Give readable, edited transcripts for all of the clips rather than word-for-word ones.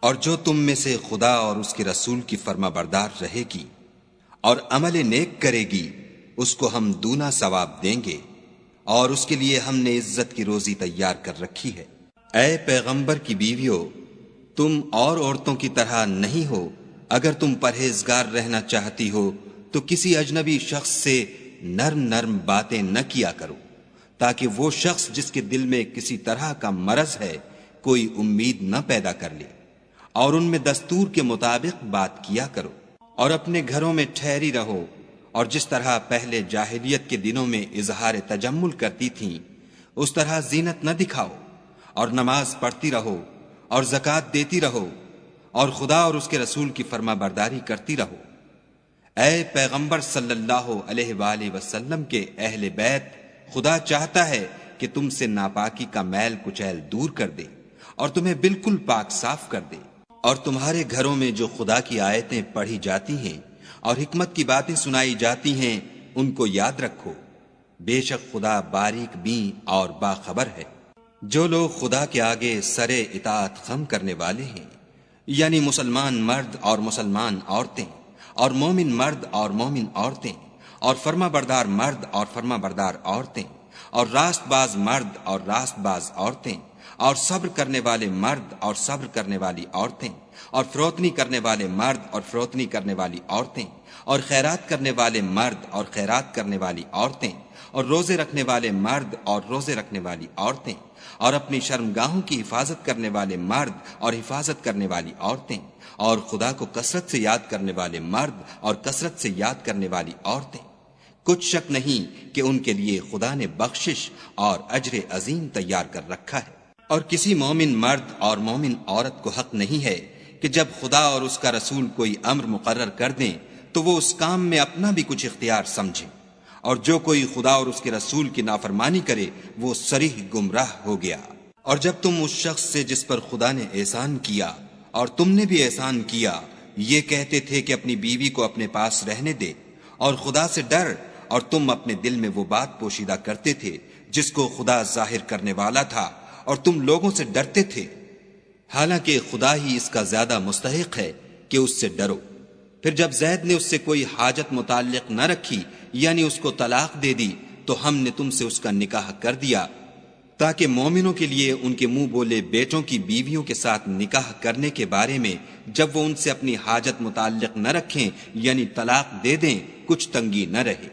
اور جو تم میں سے خدا اور اس کے رسول کی فرما بردار رہے گی اور عمل نیک کرے گی اس کو ہم دونا ثواب دیں گے، اور اس کے لیے ہم نے عزت کی روزی تیار کر رکھی ہے۔ اے پیغمبر کی بیویو، تم اور عورتوں کی طرح نہیں ہو۔ اگر تم پرہیزگار رہنا چاہتی ہو تو کسی اجنبی شخص سے نرم نرم باتیں نہ کیا کرو، تاکہ وہ شخص جس کے دل میں کسی طرح کا مرض ہے کوئی امید نہ پیدا کر لے، اور ان میں دستور کے مطابق بات کیا کرو، اور اپنے گھروں میں ٹھہری رہو، اور جس طرح پہلے جاہلیت کے دنوں میں اظہار تجمل کرتی تھیں اس طرح زینت نہ دکھاؤ، اور نماز پڑھتی رہو اور زکوٰۃ دیتی رہو، اور خدا اور اس کے رسول کی فرما برداری کرتی رہو۔ اے پیغمبر صلی اللہ علیہ وآلہ وسلم کے اہل بیت، خدا چاہتا ہے کہ تم سے ناپاکی کا میل کچیل دور کر دے اور تمہیں بالکل پاک صاف کر دے، اور تمہارے گھروں میں جو خدا کی آیتیں پڑھی جاتی ہیں اور حکمت کی باتیں سنائی جاتی ہیں ان کو یاد رکھو، بے شک خدا باریک بین اور باخبر ہے۔ جو لوگ خدا کے آگے سر اطاعت خم کرنے والے ہیں، یعنی مسلمان مرد اور مسلمان عورتیں، اور مومن مرد اور مومن عورتیں، اور فرما بردار مرد اور فرما بردار عورتیں، اور راست باز مرد اور راست باز عورتیں، اور صبر کرنے والے مرد اور صبر کرنے والی عورتیں، اور فروتنی کرنے والے مرد اور فروتنی کرنے والی عورتیں، اور خیرات کرنے والے مرد اور خیرات کرنے والی عورتیں، اور روزے رکھنے والے مرد اور روزے رکھنے والی عورتیں، اور اپنی شرمگاہوں کی حفاظت کرنے والے مرد اور حفاظت کرنے والی عورتیں، اور خدا کو کثرت سے یاد کرنے والے مرد اور کثرت سے یاد کرنے والی عورتیں۔ کچھ شک نہیں کہ ان کے لیے خدا نے بخشش اور اجر عظیم تیار کر رکھا ہے۔ اور کسی مومن مرد اور مومن عورت کو حق نہیں ہے کہ جب خدا اور اس کا رسول کوئی امر مقرر کر دیں تو وہ اس کام میں اپنا بھی کچھ اختیار سمجھیں، اور جو کوئی خدا اور اس کے رسول کی نافرمانی کرے وہ صریح گمراہ ہو گیا۔ اور جب تم اس شخص سے جس پر خدا نے احسان کیا اور تم نے بھی احسان کیا یہ کہتے تھے کہ اپنی بیوی کو اپنے پاس رہنے دے اور خدا سے ڈر، اور تم اپنے دل میں وہ بات پوشیدہ کرتے تھے جس کو خدا ظاہر کرنے والا تھا اور تم لوگوں سے ڈرتے تھے، حالانکہ خدا ہی اس کا زیادہ مستحق ہے کہ اس سے ڈرو۔ پھر جب زید نے اس سے کوئی حاجت متعلق نہ رکھی یعنی اس کو طلاق دے دی تو ہم نے تم سے اس کا نکاح کر دیا تاکہ مومنوں کے لیے ان کے منہ بولے بیٹوں کی بیویوں کے ساتھ نکاح کرنے کے بارے میں جب وہ ان سے اپنی حاجت متعلق نہ رکھیں یعنی طلاق دے دیں کچھ تنگی نہ رہے،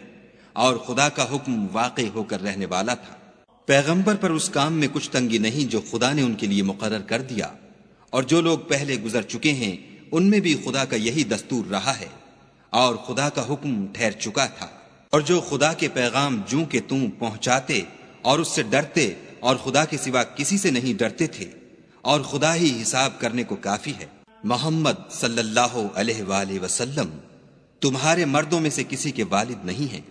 اور خدا کا حکم واقع ہو کر رہنے والا تھا۔ پیغمبر پر اس کام میں کچھ تنگی نہیں جو خدا نے ان کے لیے مقرر کر دیا، اور جو لوگ پہلے گزر چکے ہیں ان میں بھی خدا کا یہی دستور رہا ہے، اور خدا کا حکم ٹھہر چکا تھا۔ اور جو خدا کے پیغام جوں کہ تم پہنچاتے اور اس سے ڈرتے اور خدا کے سوا کسی سے نہیں ڈرتے تھے، اور خدا ہی حساب کرنے کو کافی ہے۔ محمد صلی اللہ علیہ وآلہ وسلم تمہارے مردوں میں سے کسی کے والد نہیں ہیں،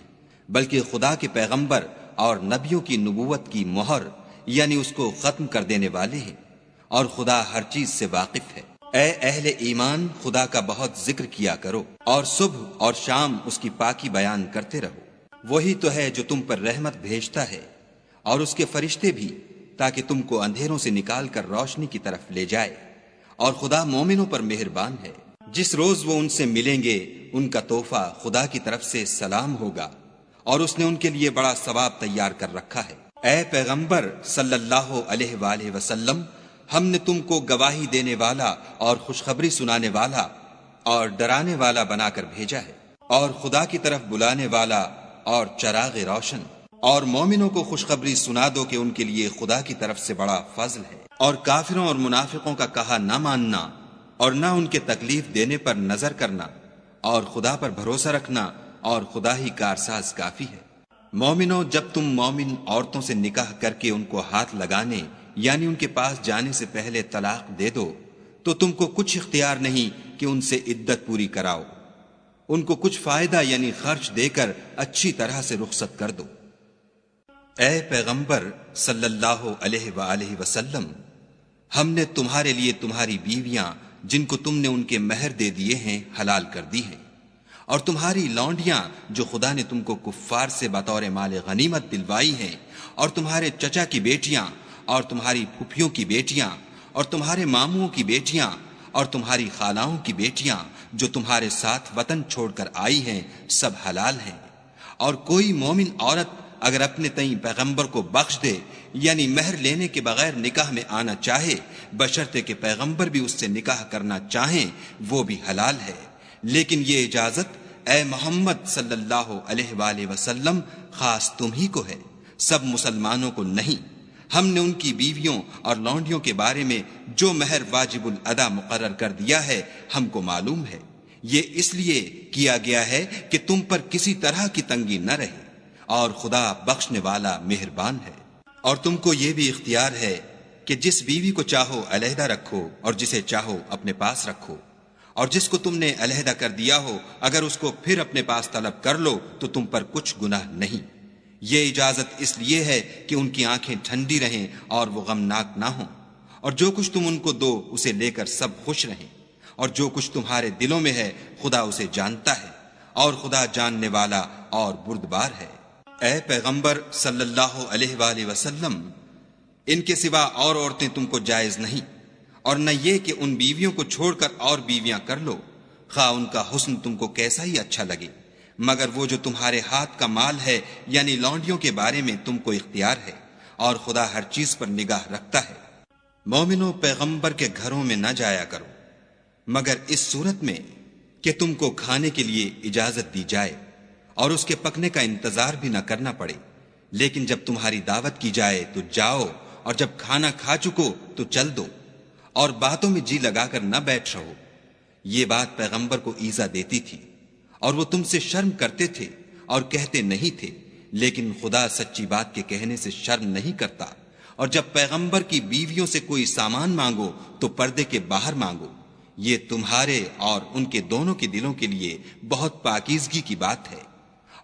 بلکہ خدا کے پیغمبر اور نبیوں کی نبوت کی مہر یعنی اس کو ختم کر دینے والے ہیں، اور خدا ہر چیز سے واقف ہے۔ اے اہل ایمان، خدا کا بہت ذکر کیا کرو اور صبح اور شام اس کی پاکی بیان کرتے رہو۔ وہی تو ہے جو تم پر رحمت بھیجتا ہے اور اس کے فرشتے بھی، تاکہ تم کو اندھیروں سے نکال کر روشنی کی طرف لے جائے، اور خدا مومنوں پر مہربان ہے۔ جس روز وہ ان سے ملیں گے ان کا تحفہ خدا کی طرف سے سلام ہوگا، اور اس نے ان کے لیے بڑا ثواب تیار کر رکھا ہے۔ اے پیغمبر صلی اللہ علیہ وآلہ وسلم، ہم نے تم کو گواہی دینے والا اور خوشخبری سنانے والا اور ڈرانے والا بنا کر بھیجا ہے، اور خدا کی طرف بلانے والا اور چراغ روشن، اور مومنوں کو خوشخبری سنا دو کہ ان کے لیے خدا کی طرف سے بڑا فضل ہے۔ اور کافروں اور منافقوں کا کہا نہ ماننا اور نہ ان کے تکلیف دینے پر نظر کرنا، اور خدا پر بھروسہ رکھنا، اور خدا ہی کارساز کافی ہے۔ مومنوں، جب تم مومن عورتوں سے نکاح کر کے ان کو ہاتھ لگانے یعنی ان کے پاس جانے سے پہلے طلاق دے دو تو تم کو کچھ اختیار نہیں کہ ان سے عدت پوری کراؤ، ان کو کچھ فائدہ یعنی خرچ دے کر اچھی طرح سے رخصت کر دو۔ اے پیغمبر صلی اللہ علیہ وآلہ وسلم، ہم نے تمہارے لیے تمہاری بیویاں جن کو تم نے ان کے مہر دے دیے ہیں حلال کر دی ہیں، اور تمہاری لونڈیاں جو خدا نے تم کو کفار سے بطور مال غنیمت دلوائی ہیں، اور تمہارے چچا کی بیٹیاں، اور تمہاری پھوپھیوں کی بیٹیاں، اور تمہارے ماموں کی بیٹیاں، اور تمہاری خالاؤں کی بیٹیاں جو تمہارے ساتھ وطن چھوڑ کر آئی ہیں سب حلال ہیں۔ اور کوئی مومن عورت اگر اپنے تئیں پیغمبر کو بخش دے یعنی مہر لینے کے بغیر نکاح میں آنا چاہے بشرطے کہ پیغمبر بھی اس سے نکاح کرنا چاہیں وہ بھی حلال ہے، لیکن یہ اجازت اے محمد صلی اللہ علیہ وآلہ وسلم خاص تم ہی کو ہے، سب مسلمانوں کو نہیں۔ ہم نے ان کی بیویوں اور لونڈیوں کے بارے میں جو مہر واجب الادا مقرر کر دیا ہے ہم کو معلوم ہے، یہ اس لیے کیا گیا ہے کہ تم پر کسی طرح کی تنگی نہ رہے، اور خدا بخشنے والا مہربان ہے۔ اور تم کو یہ بھی اختیار ہے کہ جس بیوی کو چاہو علیحدہ رکھو اور جسے چاہو اپنے پاس رکھو، اور جس کو تم نے علیحدہ کر دیا ہو اگر اس کو پھر اپنے پاس طلب کر لو تو تم پر کچھ گناہ نہیں۔ یہ اجازت اس لیے ہے کہ ان کی آنکھیں ٹھنڈی رہیں اور وہ غمناک نہ ہوں، اور جو کچھ تم ان کو دو اسے لے کر سب خوش رہیں، اور جو کچھ تمہارے دلوں میں ہے خدا اسے جانتا ہے، اور خدا جاننے والا اور بردبار ہے۔ اے پیغمبر صلی اللہ علیہ وآلہ وسلم، ان کے سوا اور عورتیں تم کو جائز نہیں، اور نہ یہ کہ ان بیویوں کو چھوڑ کر اور بیویاں کر لو، خواہ ان کا حسن تم کو کیسا ہی اچھا لگے، مگر وہ جو تمہارے ہاتھ کا مال ہے یعنی لونڈیوں کے بارے میں تم کو اختیار ہے، اور خدا ہر چیز پر نگاہ رکھتا ہے۔ مومنو، پیغمبر کے گھروں میں نہ جایا کرو مگر اس صورت میں کہ تم کو کھانے کے لیے اجازت دی جائے اور اس کے پکنے کا انتظار بھی نہ کرنا پڑے، لیکن جب تمہاری دعوت کی جائے تو جاؤ، اور جب کھانا کھا چکو تو چل دو، اور باتوں میں جی لگا کر نہ بیٹھ رہو۔ یہ بات پیغمبر کو ایذا دیتی تھی اور وہ تم سے شرم کرتے تھے اور کہتے نہیں تھے، لیکن خدا سچی بات کے کہنے سے شرم نہیں کرتا۔ اور جب پیغمبر کی بیویوں سے کوئی سامان مانگو تو پردے کے باہر مانگو، یہ تمہارے اور ان کے دونوں کے دلوں کے لیے بہت پاکیزگی کی بات ہے۔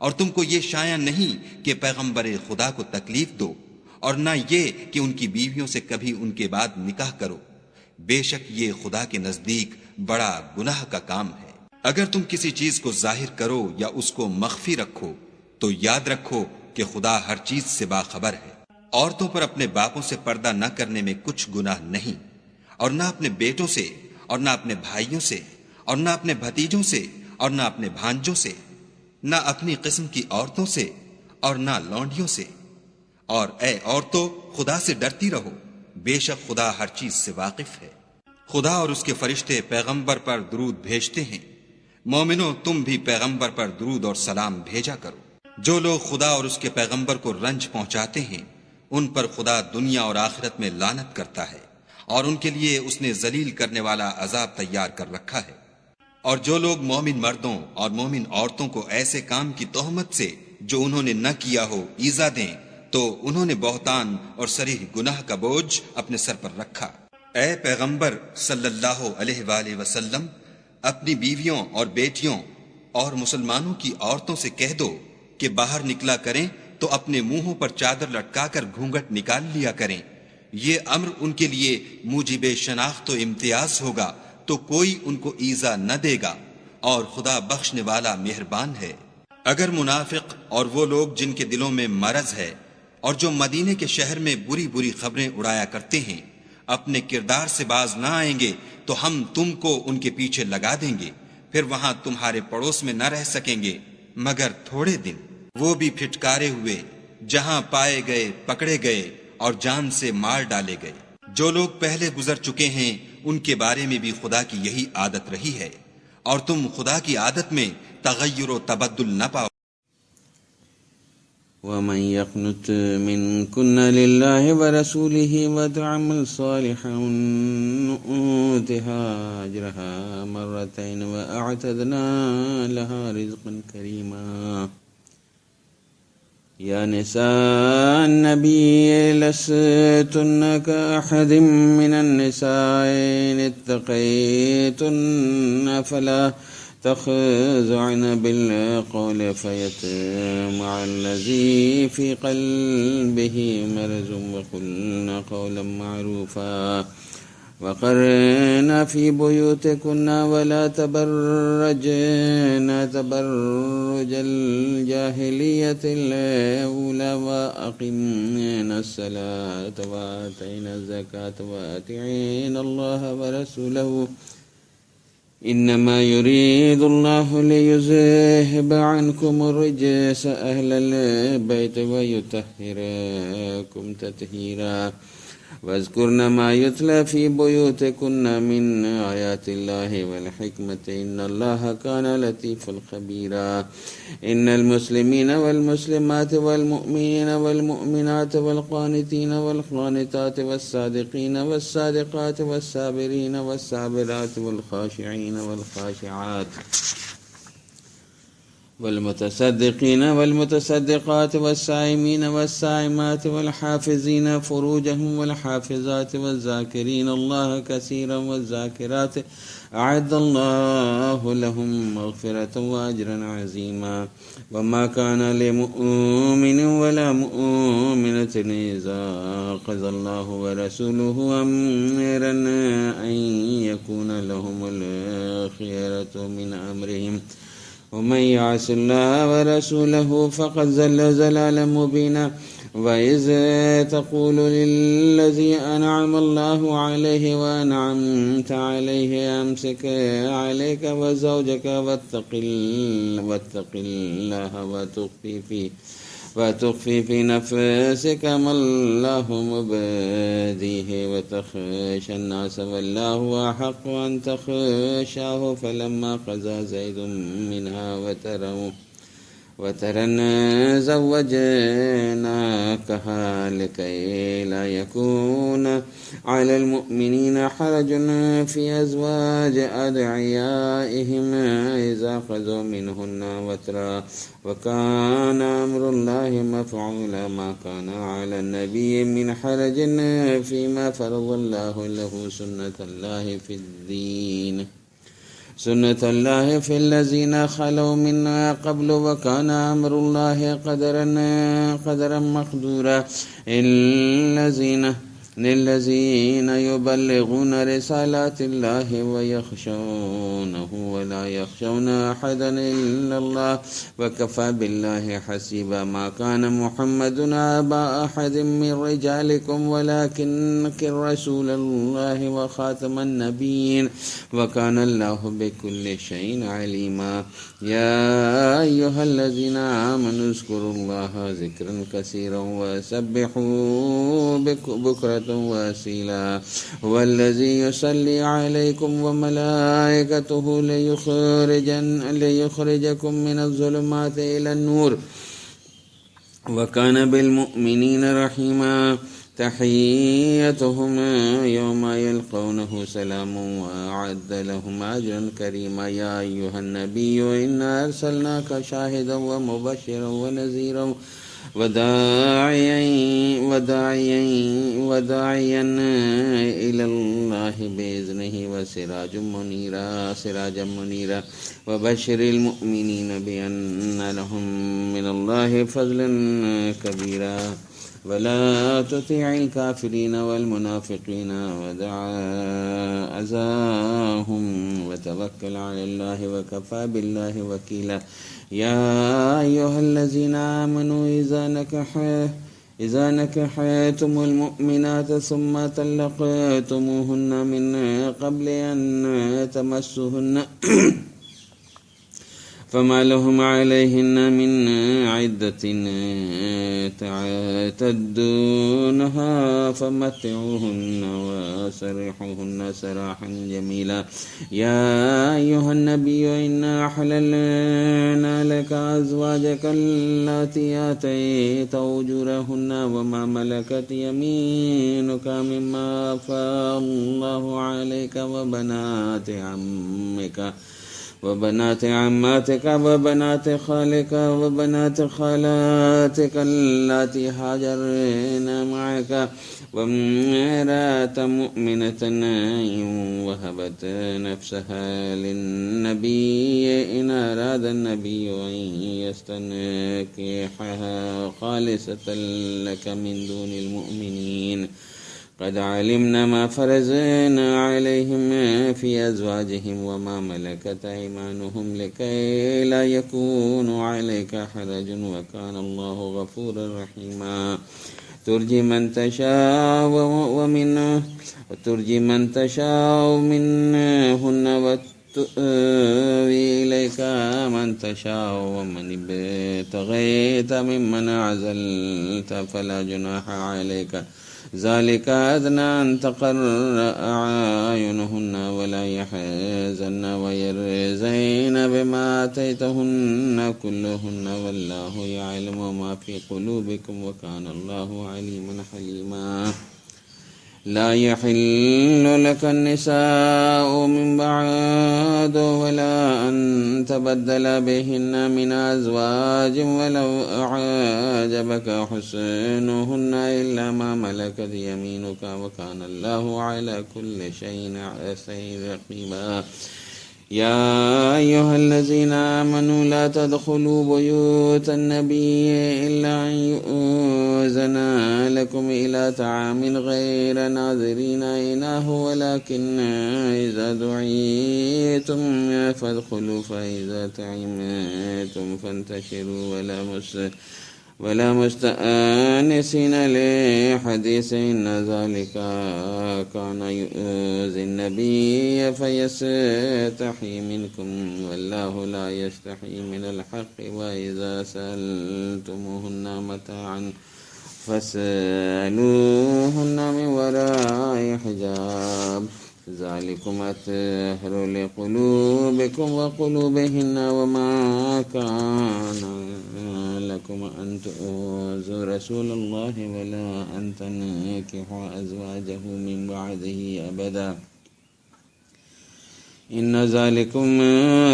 اور تم کو یہ شایع نہیں کہ پیغمبر خدا کو تکلیف دو، اور نہ یہ کہ ان کی بیویوں سے کبھی ان کے بعد نکاح کرو، بے شک یہ خدا کے نزدیک بڑا گناہ کا کام ہے۔ اگر تم کسی چیز کو ظاہر کرو یا اس کو مخفی رکھو تو یاد رکھو کہ خدا ہر چیز سے باخبر ہے۔ عورتوں پر اپنے باپوں سے پردہ نہ کرنے میں کچھ گناہ نہیں، اور نہ اپنے بیٹوں سے، اور نہ اپنے بھائیوں سے، اور نہ اپنے بھتیجوں سے، اور نہ اپنے بھانجوں سے، نہ اپنی قسم کی عورتوں سے، اور نہ لونڈیوں سے۔ اور اے عورتوں، خدا سے ڈرتی رہو، بے شک خدا ہر چیز سے واقف ہے۔ خدا اور اس کے فرشتے پیغمبر پر درود بھیجتے ہیں، مومنو تم بھی پیغمبر پر درود اور سلام بھیجا کرو۔ جو لوگ خدا اور اس کے پیغمبر کو رنج پہنچاتے ہیں ان پر خدا دنیا اور آخرت میں لعنت کرتا ہے، اور ان کے لیے اس نے ذلیل کرنے والا عذاب تیار کر رکھا ہے۔ اور جو لوگ مومن مردوں اور مومن عورتوں کو ایسے کام کی تہمت سے جو انہوں نے نہ کیا ہو ایذا دیں تو انہوں نے بہتان اور صریح گناہ کا بوجھ اپنے سر پر رکھا۔ اے پیغمبر صلی اللہ علیہ وآلہ وسلم، اپنی بیویوں اور بیٹیوں اور مسلمانوں کی عورتوں سے کہہ دو کہ باہر نکلا کریں تو اپنے منہوں پر چادر لٹکا کر گھونگھٹ نکال لیا کریں، یہ امر ان کے لیے موجب شناخت و امتیاز ہوگا تو کوئی ان کو ایذا نہ دے گا، اور خدا بخشنے والا مہربان ہے۔ اگر منافق اور وہ لوگ جن کے دلوں میں مرض ہے اور جو مدینے کے شہر میں بری بری خبریں اڑایا کرتے ہیں اپنے کردار سے باز نہ آئیں گے تو ہم تم کو ان کے پیچھے لگا دیں گے، پھر وہاں تمہارے پڑوس میں نہ رہ سکیں گے مگر تھوڑے دن، وہ بھی پھٹکارے ہوئے، جہاں پائے گئے پکڑے گئے اور جان سے مار ڈالے گئے۔ جو لوگ پہلے گزر چکے ہیں ان کے بارے میں بھی خدا کی یہی عادت رہی ہے، اور تم خدا کی عادت میں تغیر و تبدل نہ پاؤ۔ ومن يقنت منكن لله ورسوله وتعمل صالحا نؤتها أجرها مرتين وأعتدنا لها رزقا كريما يا نساء النبي لستن كأحد من النساء إن اتقيتن فلا تخضعن بالقول فيطمع الذي في قلبه مرض وقلن قولا معروفا وقرن في بيوتكن ولا تبرجن تبرج الجاهلية الأولى وأقمن الصلاة وآتين الزكاة وأطيعن الله ورسوله إنما يريد الله ليذهب عنكم الرجس أهل البيت ويطهركم تطهيرا واذكرن ما يتلى في بيوتكن من آيات الله والحكمة إن الله كان لطيفا خبيرا إن المسلمين والمسلمات والمؤمنين والمؤمنات والقانتين والقانتات والصادقين والصادقات والصابرين والصابرات والخاشعين والخاشعات والمتصدقين والمتصدقات والصائمين والصائمات والحافظين فروجهم والحافظات والذاكرين الله كثيرا والذاكرات أعد الله لهم مغفرة وأجرا عظيما وما كان لمؤمن ولا مؤمنة إذا قضى الله ورسوله أمرا أن يكون لهم الخيرة من أمرهم ومن يعص الله ورسوله فقد ضل ضلالا مبينا وإذ تقول للذي أنعم الله عليه وأنعمت عليه أمسك عليك وزوجك واتق الله وتخفي في نفسك ما الله مبديه وتخشى الناس والله أحق أن تخشاه فلما قضى زيد منها وترا زوجناكها لكي لا يكون على المؤمنين حرج في أزواج أدعيائهم إذا قضوا منهن وترا وكان أمر الله مفعولا ما كان على النبي من حرج فيما فرض الله له سنة الله في الذين خلوا من قبل وكان أمر الله قدرا مقدورا للذين يبلغون رسالات الله ويخشونه ولا يخشون أحدا إلا الله وكفى بالله حسيبا ما كان محمد أبا أحد من رجالكم ولكن رسول الله وخاتم النبيين وكان الله بكل شيء عليما يا أيها الذين آمنوا اذكروا الله ذكرا كثيرا وسبحوا بكرة وأصيلا هو الذي يصلي عليكم وملائكته ليخرجكم من الظلمات إلى النور وكان بالمؤمنين رحيما تحيتهم يوم يلقونه سلام وأعد لهم أجرا كريما يا أيها النبي إنا أرسلناك شاهدا ومبشرا ونذيرا وداعيا إلى الله بإذنه وسراجا منيرا وبشر المؤمنين بأن لهم من الله فضلا كبيرا ولا تطيع الكافرين والمنافقين ودع أذاهم وتوكل على الله وكفى بالله وكيلا يا أيها الذين آمنوا إذا نكحتم المؤمنات ثم طلقتموهن من قبل أن تمسوهن فما لهم عليهن من عدة تعتدونها فمتعوهن وسرحوهن سراحا جميلا يا أيها النبي إنا أحللنا لك أزواجك اللاتي آتيت أجورهن وما ملكت يمينك مما أفاء الله عليك وبنات عماتك وبنات خالك وبنات خالاتك اللاتي هاجرن معك وامرأة مؤمنة إن وهبت نفسها للنبي إن أراد النبي أن يستنكحها خالصة لك من دون المؤمنين قد علمنا ما فرضنا عليهم في أزواجهم وما ملكت أيمانهم لكي لا يكون عليك حرج وكان الله غفورا رحيما ترجي من تشاء منهن تؤوي إليك من تشاء ومن ابتغيت ممن عزلت فلا جناح عليك ذلك أدنى أن تقر أعينهن ولا يحزن ويرزين بما آتيتهن كلهن والله يعلم ما في قلوبكم وكان الله عليما حليما لا يحل لك النساء من بعد ولا أن تبدل بهن من أزواج ولو أعجبك حسنهن إلا ما ملكت يمينك وكان الله على كل شيء رقيبا يا أيها الذين آمنوا لا تدخلوا بيوت النبي إلا أن يؤذن لكم إلى طعام غير ناظرين إناه ولكن إذا دعيتم فادخلوا فإذا طعمتم فانتشروا ولا مستأنسين لحديث إن ذلك كان يؤذي النبي فيستحي منكم والله لا يستحي من الحق وإذا سألتموهن متاعا فاسألوهن من وراء حجاب ذلكم أطهر لقلوبكم وقلوبهن وما كان لكم أن تؤذوا رسول الله ولا أن تنكحوا أزواجه من بعده أبدا إن ذلكم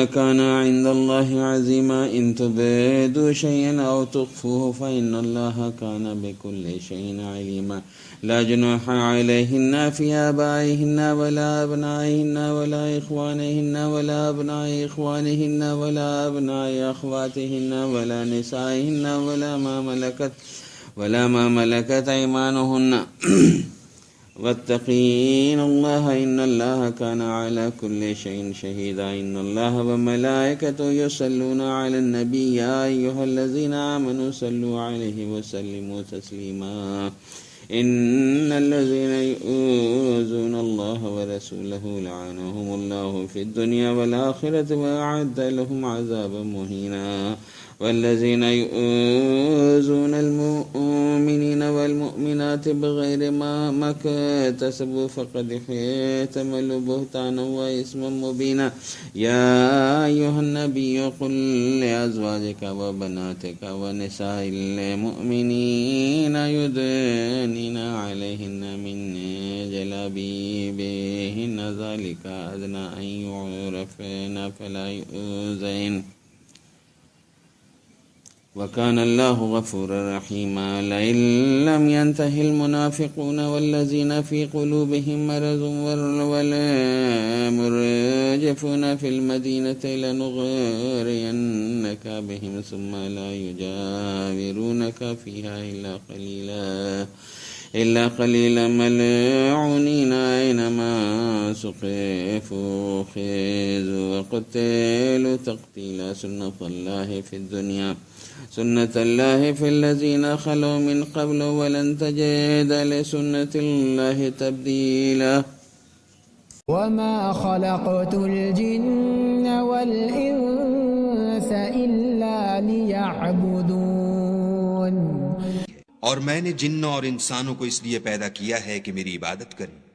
كان عند الله عظيما إن تبدوا شيئا أو تخفوه فإن الله كان بكل شيء عليما لا جناح عليهن في آبائهن ولا أبنائهن ولا إخوانهن ولا أبناء إخوانهن ولا أبناء أخواتهن ولا نسائهن ولا ما ملكت أيمانهن واتقين الله إن الله كان على كل شيء شهيدا إن الله وملائكته يصلون على النبي يا أيها الذين آمنوا صلوا عليه وسلموا تسليما إن الذين يؤذون الله ورسوله لعنهم الله في الدنيا والآخرة وأعد لهم عذابا مهينا والذين يؤذون المؤمنين والمؤمنات بغير ما اكتسبوا فقد احتملوا بهتانا وإثما مبينا يا أيها النبي قل لأزواجك وبناتك ونساء المؤمنين يدنين عليهن من جلابيبهن ذلك أدنى أن يعرفن فلا يؤذين وكان الله غفورا رحيما لئن لم ينته المنافقون والذين في قلوبهم مرض والمرجفون في المدينة لنغرينك بهم ثم لا يجاورونك فيها إلا قليلا ملعونين أينما سقفوا خذوا وقتلوا تقتيلا سنة الله في الذين خلوا من قبل ولن تجد لسنة الله تبديلا وما خلقت الجن والإنس إلا ليعبدون اور میں نے جنوں اور انسانوں کو اس لیے پیدا کیا ہے کہ میری عبادت کریں